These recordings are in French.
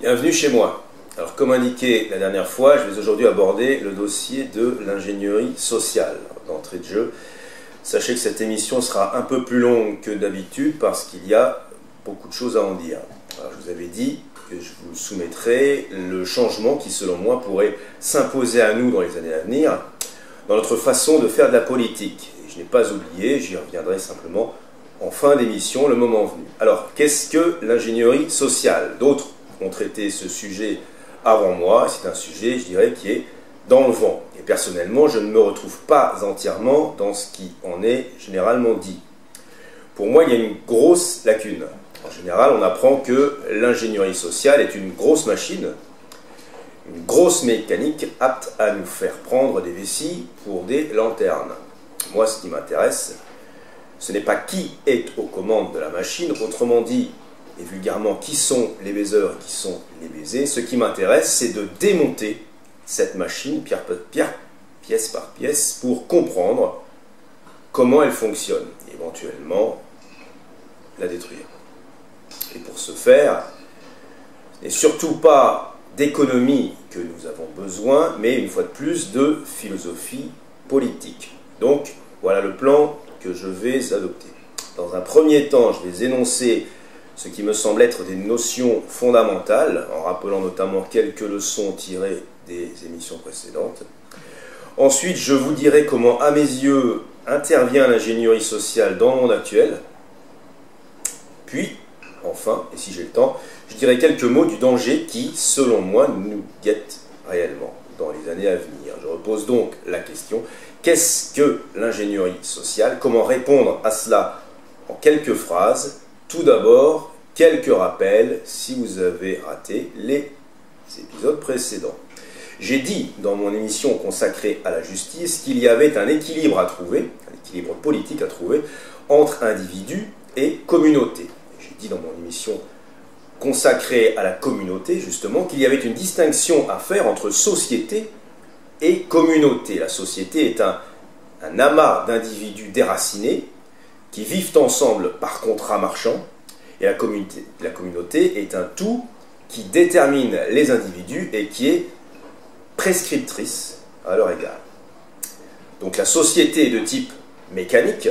Bienvenue chez moi. Alors comme indiqué la dernière fois, je vais aujourd'hui aborder le dossier de l'ingénierie sociale. D'entrée de jeu, sachez que cette émission sera un peu plus longue que d'habitude parce qu'il y a beaucoup de choses à en dire. Alors, je vous avais dit que je vous soumettrai le changement qui selon moi pourrait s'imposer à nous dans les années à venir dans notre façon de faire de la politique. Et je n'ai pas oublié, j'y reviendrai simplement en fin d'émission, le moment venu. Alors, qu'est-ce que l'ingénierie sociale? D'autres ont traité ce sujet avant moi. C'est un sujet, je dirais, qui est dans le vent. Et personnellement, je ne me retrouve pas entièrement dans ce qui en est généralement dit. Pour moi, il y a une grosse lacune. En général, on apprend que l'ingénierie sociale est une grosse machine, une grosse mécanique apte à nous faire prendre des vessies pour des lanternes. Moi, ce qui m'intéresse, ce n'est pas qui est aux commandes de la machine, autrement dit, et vulgairement, qui sont les baiseurs et qui sont les baisés. Ce qui m'intéresse, c'est de démonter cette machine, pièce par pièce, pour comprendre comment elle fonctionne, et éventuellement la détruire. Et pour ce faire, ce n'est surtout pas d'économie que nous avons besoin, mais une fois de plus de philosophie politique. Donc, voilà le plan que je vais adopter. Dans un premier temps, je vais énoncer ce qui me semble être des notions fondamentales, en rappelant notamment quelques leçons tirées des émissions précédentes. Ensuite, je vous dirai comment, à mes yeux, intervient l'ingénierie sociale dans le monde actuel. Puis, enfin, et si j'ai le temps, je dirai quelques mots du danger qui, selon moi, nous guette réellement dans les années à venir. Je repose donc la question, qu'est-ce que l'ingénierie sociale? Comment répondre à cela en quelques phrases? Tout d'abord, quelques rappels si vous avez raté les épisodes précédents. J'ai dit dans mon émission consacrée à la justice qu'il y avait un équilibre à trouver, un équilibre politique à trouver, entre individus et communauté. J'ai dit dans mon émission consacrée à la communauté, justement, qu'il y avait une distinction à faire entre société et communauté. La société est un amas d'individus déracinés qui vivent ensemble par contrat marchand, et la communauté est un tout qui détermine les individus et qui est prescriptrice à leur égard. Donc la société est de type mécanique,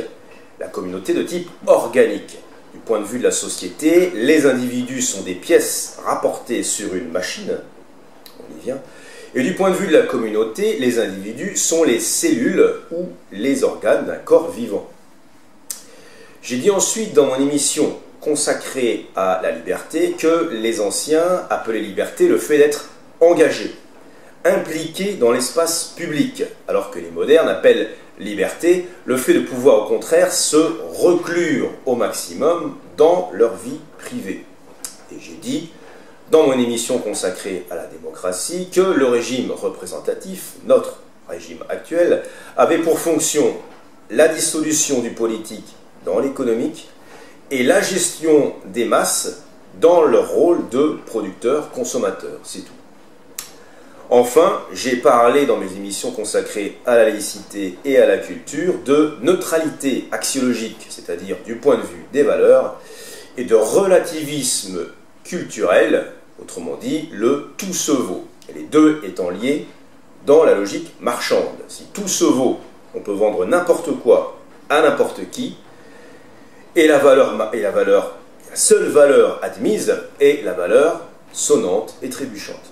la communauté de type organique. Du point de vue de la société, les individus sont des pièces rapportées sur une machine, on y vient, et du point de vue de la communauté, les individus sont les cellules ou les organes d'un corps vivant. J'ai dit ensuite dans mon émission consacrée à la liberté que les anciens appelaient liberté le fait d'être engagé, impliqué dans l'espace public, alors que les modernes appellent liberté le fait de pouvoir au contraire se reclure au maximum dans leur vie privée. Et j'ai dit dans mon émission consacrée à la démocratie que le régime représentatif, notre régime actuel, avait pour fonction la dissolution du politique dans l'économique et la gestion des masses dans leur rôle de producteurs-consommateurs, c'est tout. Enfin, j'ai parlé dans mes émissions consacrées à la laïcité et à la culture de neutralité axiologique, c'est-à-dire du point de vue des valeurs, et de relativisme culturel, autrement dit, le tout se vaut, et les deux étant liés dans la logique marchande. Si tout se vaut, on peut vendre n'importe quoi à n'importe qui, et la seule valeur admise est la valeur sonnante et trébuchante.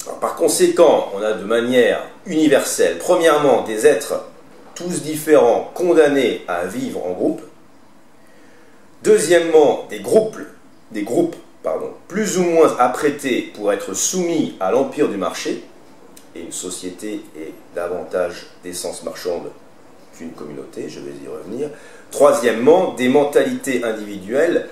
Alors, par conséquent, on a de manière universelle, premièrement, des êtres tous différents, condamnés à vivre en groupe. Deuxièmement, des groupes plus ou moins apprêtés pour être soumis à l'empire du marché, et une société est davantage d'essence marchande qu'une communauté, je vais y revenir. Troisièmement, des mentalités individuelles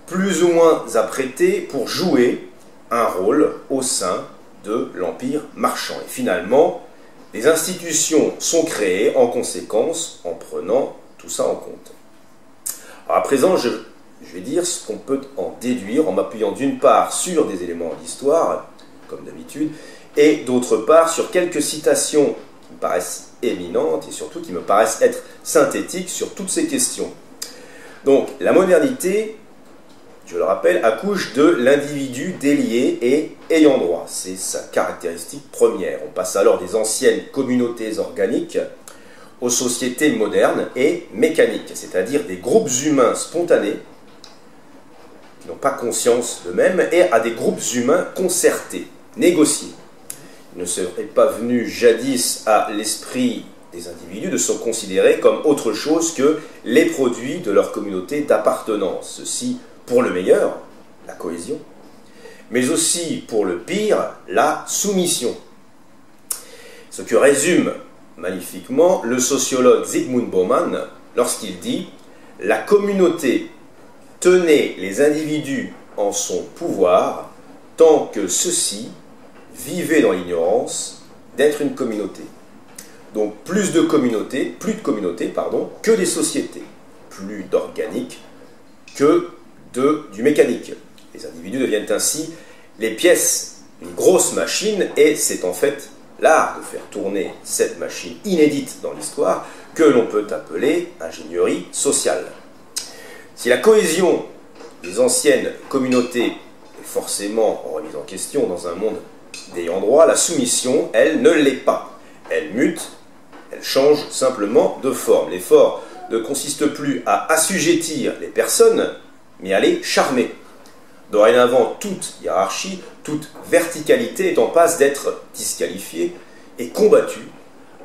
plus ou moins apprêtées pour jouer un rôle au sein de l'empire marchand. Et finalement, des institutions sont créées en conséquence en prenant tout ça en compte. Alors à présent, je vais dire ce qu'on peut en déduire en m'appuyant d'une part sur des éléments d'histoire, comme d'habitude, et d'autre part sur quelques citations qui me paraissent éminentes et surtout qui me paraissent être synthétiques sur toutes ces questions. Donc, la modernité je le rappelle, accouche de l'individu délié et ayant droit. C'est sa caractéristique première. On passe alors des anciennes communautés organiques aux sociétés modernes et mécaniques, c'est-à-dire des groupes humains spontanés qui n'ont pas conscience d'eux-mêmes et à des groupes humains concertés, négociés. Il ne serait pas venu jadis à l'esprit des individus de se considérer comme autre chose que les produits de leur communauté d'appartenance. Ceci pour le meilleur, la cohésion, mais aussi pour le pire, la soumission. Ce que résume magnifiquement le sociologue Zygmunt Bauman lorsqu'il dit « La communauté tenait les individus en son pouvoir tant que ceux-ci vivaient dans l'ignorance d'être une communauté. » Donc plus de communautés, que des sociétés, plus d'organique que du mécanique. Les individus deviennent ainsi les pièces d'une grosse machine et c'est en fait l'art de faire tourner cette machine inédite dans l'histoire que l'on peut appeler ingénierie sociale. Si la cohésion des anciennes communautés est forcément remise en question dans un monde d'ayant droit, la soumission, elle, ne l'est pas. Elle mute, elle change simplement de forme. L'effort ne consiste plus à assujettir les personnes, mais à les charmer. Dorénavant, toute hiérarchie, toute verticalité est en passe d'être disqualifiée et combattue,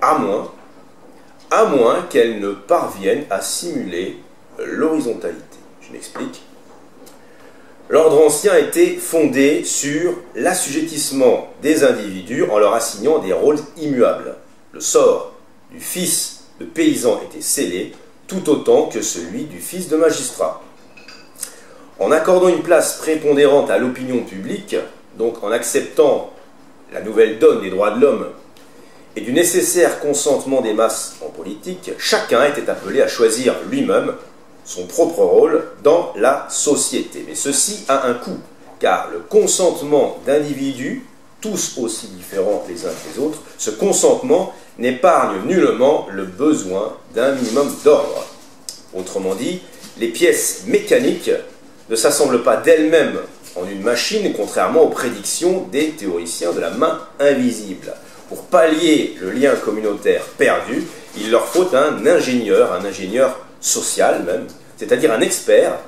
à moins qu'elle ne parvienne à simuler l'horizontalité. Je m'explique. L'ordre ancien était fondé sur l'assujettissement des individus en leur assignant des rôles immuables. Le sort du fils de paysan était scellé, tout autant que celui du fils de magistrat. En accordant une place prépondérante à l'opinion publique, donc en acceptant la nouvelle donne des droits de l'homme et du nécessaire consentement des masses en politique, chacun était appelé à choisir lui-même son propre rôle dans la société. Mais ceci a un coût, car le consentement d'individus, tous aussi différents les uns que les autres, ce consentement n'épargne nullement le besoin d'un minimum d'ordre. Autrement dit, les pièces mécaniques ne s'assemblent pas d'elles-mêmes en une machine, contrairement aux prédictions des théoriciens de la main invisible. Pour pallier le lien communautaire perdu, il leur faut un ingénieur social même, c'est-à-dire un expert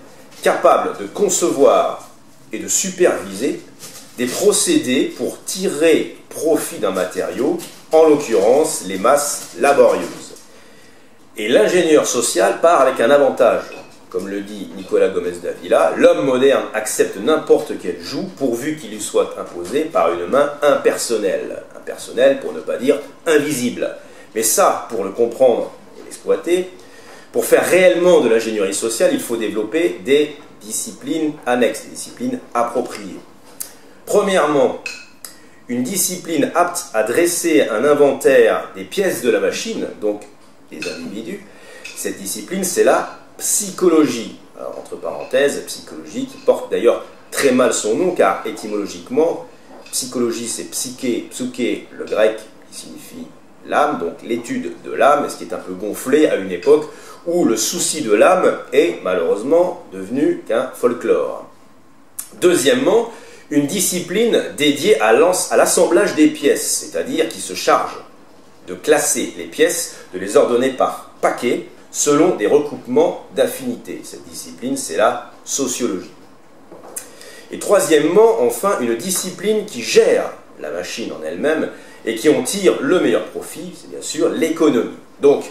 capable de concevoir et de superviser des procédés pour tirer profit d'un matériau, en l'occurrence les masses laborieuses. Et l'ingénieur social part avec un avantage. Comme le dit Nicolas Gomez d'Avila, l'homme moderne accepte n'importe quel joug pourvu qu'il lui soit imposé par une main impersonnelle. Impersonnelle pour ne pas dire invisible. Mais ça, pour le comprendre et l'exploiter, pour faire réellement de l'ingénierie sociale, il faut développer des disciplines annexes, des disciplines appropriées. Premièrement, une discipline apte à dresser un inventaire des pièces de la machine, donc des individus. Cette discipline, c'est la psychologie. Alors, entre parenthèses, psychologie qui porte d'ailleurs très mal son nom, car étymologiquement, psychologie c'est psyché, psuké, le grec qui signifie l'âme, donc l'étude de l'âme, ce qui est un peu gonflé à une époque où le souci de l'âme est malheureusement devenu qu'un folklore. Deuxièmement, une discipline dédiée à l'assemblage des pièces, c'est-à-dire qui se charge de classer les pièces, de les ordonner par paquets, selon des recoupements d'affinités. Cette discipline, c'est la sociologie. Et troisièmement, enfin, une discipline qui gère la machine en elle-même et qui en tire le meilleur profit, c'est bien sûr l'économie. Donc,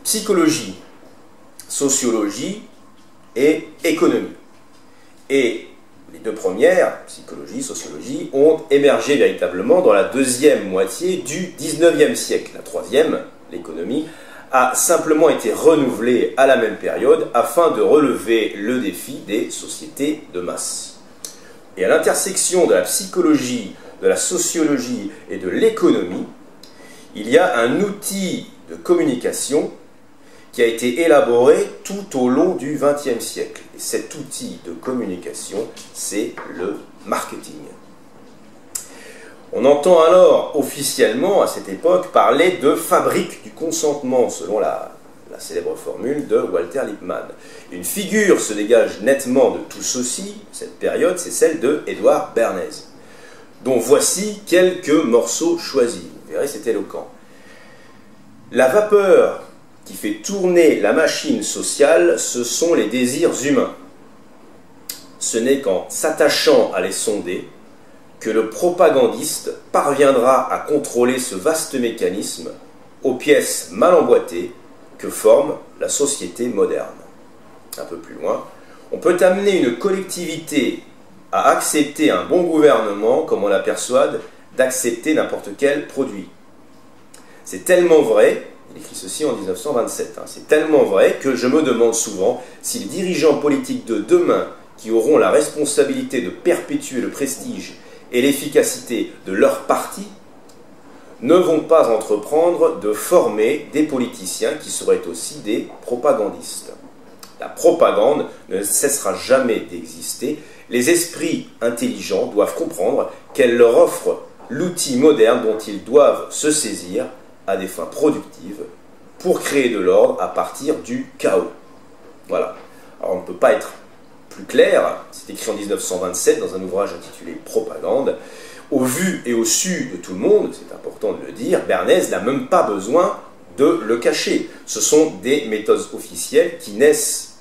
psychologie, sociologie et économie. Et les deux premières, psychologie, sociologie, ont émergé véritablement dans la deuxième moitié du XIXe siècle. La troisième, l'économie, a simplement été renouvelée à la même période afin de relever le défi des sociétés de masse. Et à l'intersection de la psychologie, de la sociologie et de l'économie, il y a un outil de communication qui a été élaboré tout au long du XXe siècle. Et cet outil de communication, c'est le marketing. On entend alors officiellement, à cette époque, parler de fabrique du consentement, selon la la célèbre formule de Walter Lippmann. Une figure se dégage nettement de tout ceci, cette période, c'est celle de Édouard Bernays, dont voici quelques morceaux choisis. Vous verrez, c'est éloquent. La vapeur qui fait tourner la machine sociale, ce sont les désirs humains. Ce n'est qu'en s'attachant à les sonder que le propagandiste parviendra à contrôler ce vaste mécanisme aux pièces mal emboîtées que forme la société moderne. Un peu plus loin, on peut amener une collectivité à accepter un bon gouvernement comme on la persuade d'accepter n'importe quel produit. C'est tellement vrai, il écrit ceci en 1927, c'est tellement vrai que je me demande souvent si les dirigeants politiques de demain qui auront la responsabilité de perpétuer le prestige et l'efficacité de leur parti ne vont pas entreprendre de former des politiciens qui seraient aussi des propagandistes. La propagande ne cessera jamais d'exister. Les esprits intelligents doivent comprendre qu'elle leur offre l'outil moderne dont ils doivent se saisir à des fins productives pour créer de l'ordre à partir du chaos. Voilà. Alors on ne peut pas être plus clair, c'est écrit en 1927 dans un ouvrage intitulé « Propagande ». Au vu et au su de tout le monde, c'est important de le dire, Bernays n'a même pas besoin de le cacher. Ce sont des méthodes officielles qui naissent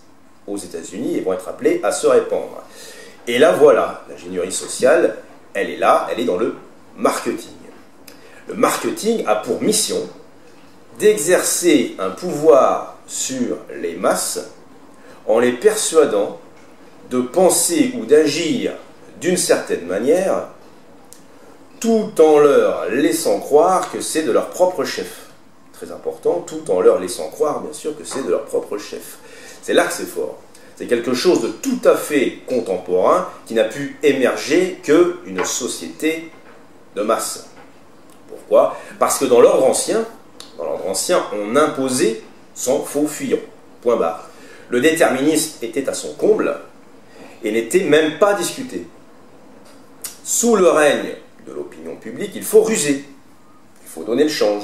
aux États-Unis et vont être appelées à se répandre. Et là voilà, l'ingénierie sociale, elle est là, elle est dans le marketing. Le marketing a pour mission d'exercer un pouvoir sur les masses en les persuadant de penser ou d'agir d'une certaine manière, tout en leur laissant croire que c'est de leur propre chef. Très important, tout en leur laissant croire, bien sûr, que c'est de leur propre chef. C'est là que c'est fort. C'est quelque chose de tout à fait contemporain qui n'a pu émerger qu'une société de masse. Pourquoi? Parce que dans l'ordre ancien, on imposait sans faux fuyant. Point barre. Le déterminisme était à son comble et n'était même pas discuté. Sous le règne de l'opinion publique, il faut ruser, il faut donner le change,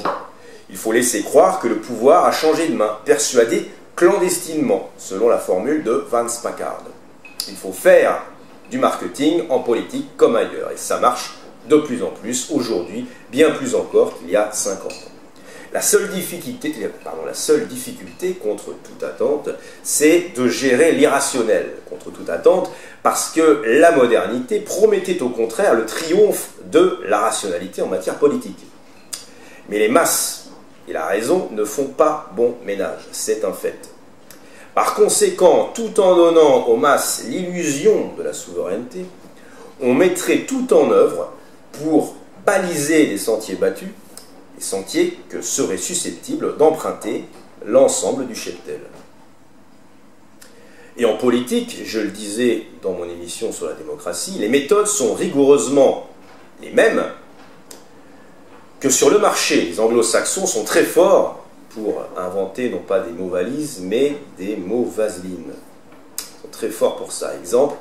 il faut laisser croire que le pouvoir a changé de main, persuadé clandestinement, selon la formule de Vance Packard. Il faut faire du marketing en politique comme ailleurs, et ça marche de plus en plus aujourd'hui, bien plus encore qu'il y a 50 ans. La seule difficulté contre toute attente, c'est de gérer l'irrationnel contre toute attente, parce que la modernité promettait au contraire le triomphe de la rationalité en matière politique. Mais les masses et la raison ne font pas bon ménage, c'est un fait. Par conséquent, tout en donnant aux masses l'illusion de la souveraineté, on mettrait tout en œuvre pour baliser les sentiers battus, les sentiers que serait susceptible d'emprunter l'ensemble du cheptel. Et en politique, je le disais dans mon émission sur la démocratie, les méthodes sont rigoureusement les mêmes que sur le marché. Les anglo-saxons sont très forts pour inventer non pas des mots valises, mais des mots vaseline. Ils sont très forts pour ça. Exemple,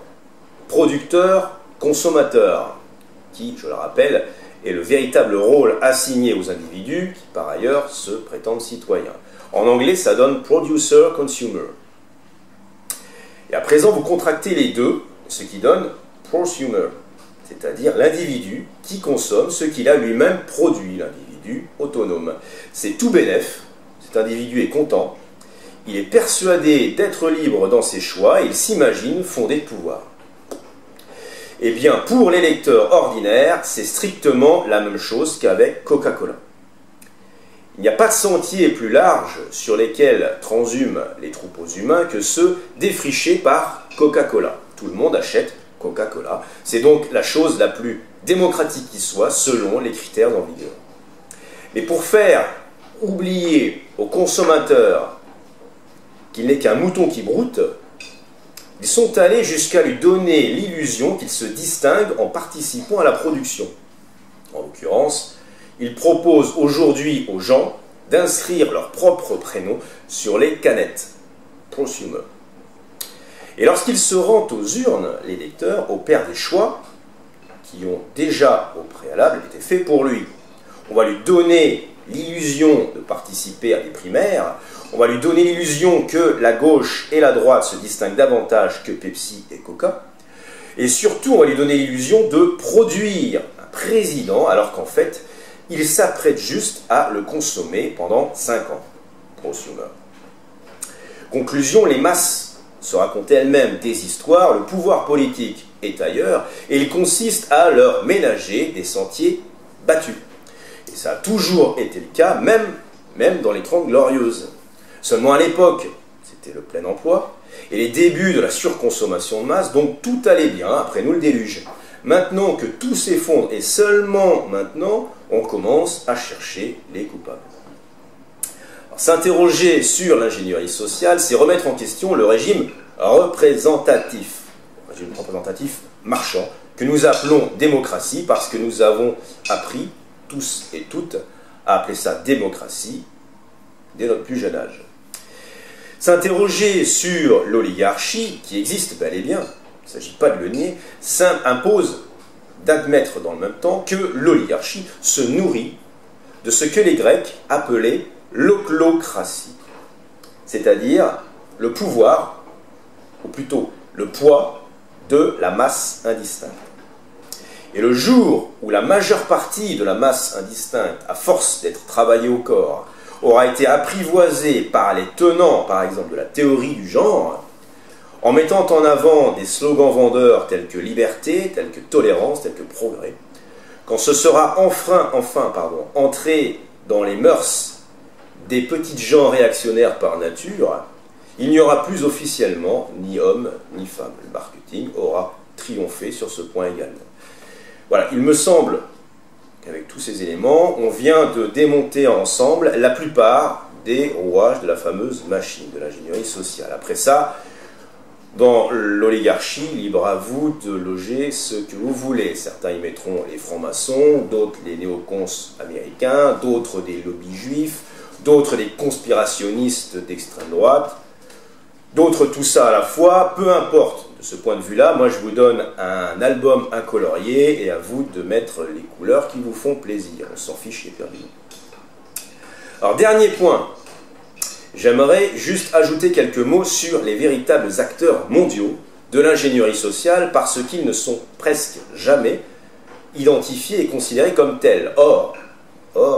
producteur, consommateur, qui, je le rappelle, est le véritable rôle assigné aux individus qui, par ailleurs, se prétendent citoyens. En anglais, ça donne producer, consumer. Et à présent, vous contractez les deux, ce qui donne prosumer, c'est-à-dire l'individu qui consomme ce qu'il a lui-même produit, l'individu autonome. C'est tout bénef, cet individu est content, il est persuadé d'être libre dans ses choix et il s'imagine fondé de pouvoir. Eh bien, pour les lecteurs ordinaires, c'est strictement la même chose qu'avec Coca-Cola. Il n'y a pas de sentier plus large sur lesquels transhument les troupeaux humains que ceux défrichés par Coca-Cola. Tout le monde achète Coca-Cola. C'est donc la chose la plus démocratique qui soit, selon les critères en vigueur. Mais pour faire oublier aux consommateurs qu'il n'est qu'un mouton qui broute, ils sont allés jusqu'à lui donner l'illusion qu'il se distingue en participant à la production. En l'occurrence, ils proposent aujourd'hui aux gens d'inscrire leur propre prénom sur les canettes. Prosumer. Et lorsqu'ils se rendent aux urnes, les lecteurs opèrent des choix qui ont déjà au préalable été faits pour lui. On va lui donner l'illusion de participer à des primaires, on va lui donner l'illusion que la gauche et la droite se distinguent davantage que Pepsi et Coca. Et surtout, on va lui donner l'illusion de produire un président, alors qu'en fait, il s'apprête juste à le consommer pendant 5 ans. Prosumer. Conclusion, les masses se racontent elles-mêmes des histoires, le pouvoir politique est ailleurs, et il consiste à leur ménager des sentiers battus. Et ça a toujours été le cas, même dans les 30 Glorieuses. Seulement à l'époque, c'était le plein emploi, et les débuts de la surconsommation de masse, donc tout allait bien, après nous le déluge. Maintenant que tout s'effondre, et seulement maintenant, on commence à chercher les coupables. S'interroger sur l'ingénierie sociale, c'est remettre en question le régime représentatif marchand, que nous appelons démocratie, parce que nous avons appris, tous et toutes, à appeler ça démocratie dès notre plus jeune âge. S'interroger sur l'oligarchie, qui existe bel et bien, il ne s'agit pas de le nier, impose d'admettre dans le même temps que l'oligarchie se nourrit de ce que les Grecs appelaient l'ochlocratie, c'est-à-dire le pouvoir, ou plutôt le poids de la masse indistincte. Et le jour où la majeure partie de la masse indistincte, à force d'être travaillée au corps, aura été apprivoisée par les tenants, par exemple, de la théorie du genre, en mettant en avant des slogans vendeurs tels que liberté, tels que tolérance, tels que progrès, quand ce sera enfin entré dans les mœurs des petites gens réactionnaires par nature, il n'y aura plus officiellement ni homme ni femme. Le marketing aura triomphé sur ce point également. Voilà, il me semble qu'avec tous ces éléments, on vient de démonter ensemble la plupart des rouages de la fameuse machine de l'ingénierie sociale. Après ça, dans l'oligarchie, libre à vous de loger ce que vous voulez. Certains y mettront les francs-maçons, d'autres les néocons américains, d'autres des lobbies juifs, d'autres des conspirationnistes d'extrême droite, d'autres tout ça à la fois, peu importe. De ce point de vue-là, moi je vous donne un album incolorié et à vous de mettre les couleurs qui vous font plaisir. On s'en fiche, c'est perdu. Alors dernier point, j'aimerais juste ajouter quelques mots sur les véritables acteurs mondiaux de l'ingénierie sociale parce qu'ils ne sont presque jamais identifiés et considérés comme tels. Or,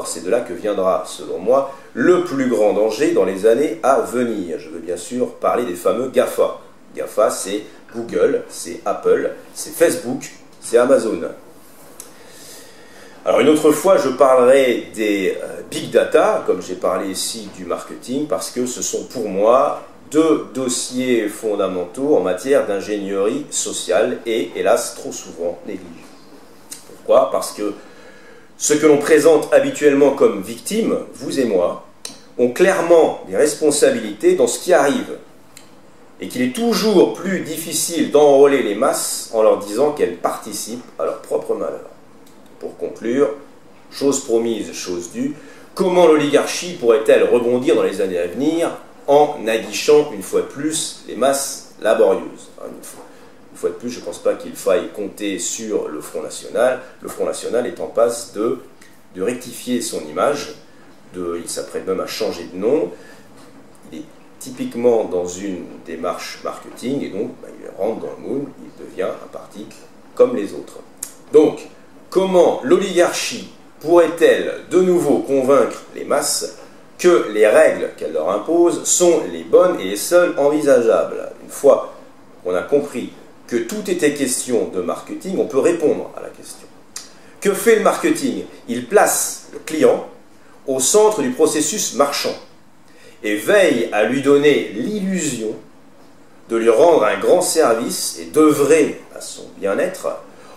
c'est de là que viendra, selon moi, le plus grand danger dans les années à venir. Je veux bien sûr parler des fameux GAFA. GAFA, c'est Google, c'est Apple, c'est Facebook, c'est Amazon. Alors une autre fois, je parlerai des big data, comme j'ai parlé ici du marketing, parce que ce sont pour moi deux dossiers fondamentaux en matière d'ingénierie sociale et, hélas, trop souvent négligés. Pourquoi? Parce que ceux que l'on présente habituellement comme victimes, vous et moi, ont clairement des responsabilités dans ce qui arrive et qu'il est toujours plus difficile d'enrôler les masses en leur disant qu'elles participent à leur propre malheur. Pour conclure, chose promise, chose due, comment l'oligarchie pourrait-elle rebondir dans les années à venir en aguichant une fois de plus les masses laborieuses? Une fois de plus, je ne pense pas qu'il faille compter sur le Front National. Le Front National est en passe de rectifier son image, il s'apprête même à changer de nom. Il est typiquement dans une démarche marketing et donc il rentre dans le moule, il devient un parti comme les autres. Donc, comment l'oligarchie pourrait-elle de nouveau convaincre les masses que les règles qu'elle leur impose sont les bonnes et les seules envisageables? Une fois qu'on a compris que tout était question de marketing, on peut répondre à la question. Que fait le marketing? Il place le client au centre du processus marchand et veille à lui donner l'illusion de lui rendre un grand service et d'œuvrer à son bien-être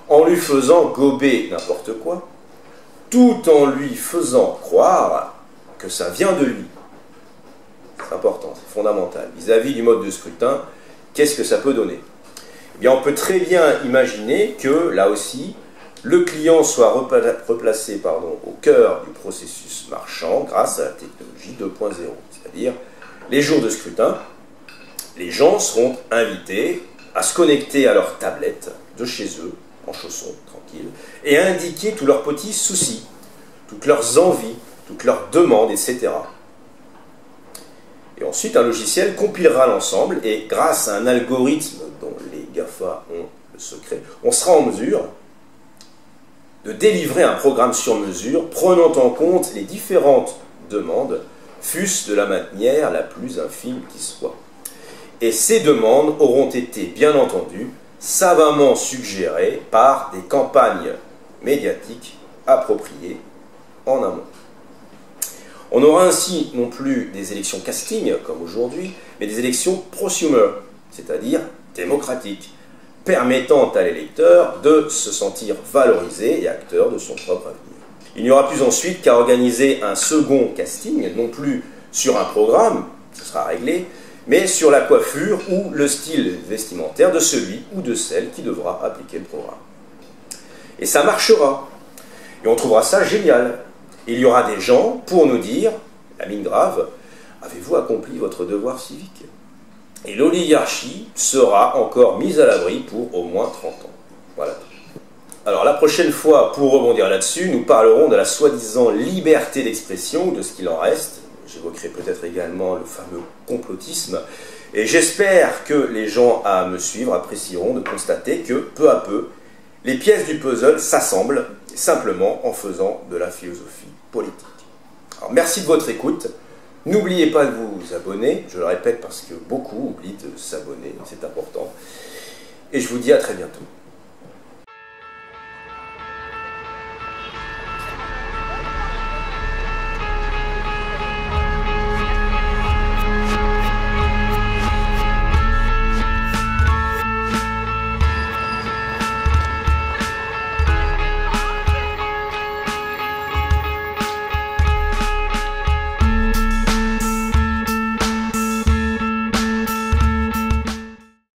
en lui faisant gober n'importe quoi, tout en lui faisant croire que ça vient de lui. C'est important, c'est fondamental. Vis-à-vis du mode de scrutin, qu'est-ce que ça peut donner? Eh bien, on peut très bien imaginer que, là aussi, le client soit replacé au cœur du processus marchand grâce à la technologie 2.0. C'est-à-dire, les jours de scrutin, les gens seront invités à se connecter à leur tablette de chez eux, en chaussons, tranquilles, et à indiquer tous leurs petits soucis, toutes leurs envies, toutes leurs demandes, etc. Et ensuite, un logiciel compilera l'ensemble et grâce à un algorithme dont les GAFA ont le secret, on sera en mesure de délivrer un programme sur mesure prenant en compte les différentes demandes, fût-ce de la manière la plus infime qui soit. Et ces demandes auront été, bien entendu, savamment suggérées par des campagnes médiatiques appropriées en amont. On aura ainsi non plus des élections casting, comme aujourd'hui, mais des élections prosumer, c'est-à-dire démocratiques, permettant à l'électeur de se sentir valorisé et acteur de son propre avenir. Il n'y aura plus ensuite qu'à organiser un second casting, non plus sur un programme, ce sera réglé, mais sur la coiffure ou le style vestimentaire de celui ou de celle qui devra appliquer le programme. Et ça marchera. Et on trouvera ça génial. Il y aura des gens pour nous dire, la mine grave, avez-vous accompli votre devoir civique? Et l'oligarchie sera encore mise à l'abri pour au moins 30 ans. Voilà. Alors la prochaine fois, pour rebondir là-dessus, nous parlerons de la soi-disant liberté d'expression, ou de ce qu'il en reste. J'évoquerai peut-être également le fameux complotisme. Et j'espère que les gens à me suivre apprécieront de constater que, peu à peu, les pièces du puzzle s'assemblent simplement en faisant de la philosophie politique. Alors merci de votre écoute. N'oubliez pas de vous abonner, je le répète parce que beaucoup oublient de s'abonner, c'est important. Et je vous dis à très bientôt.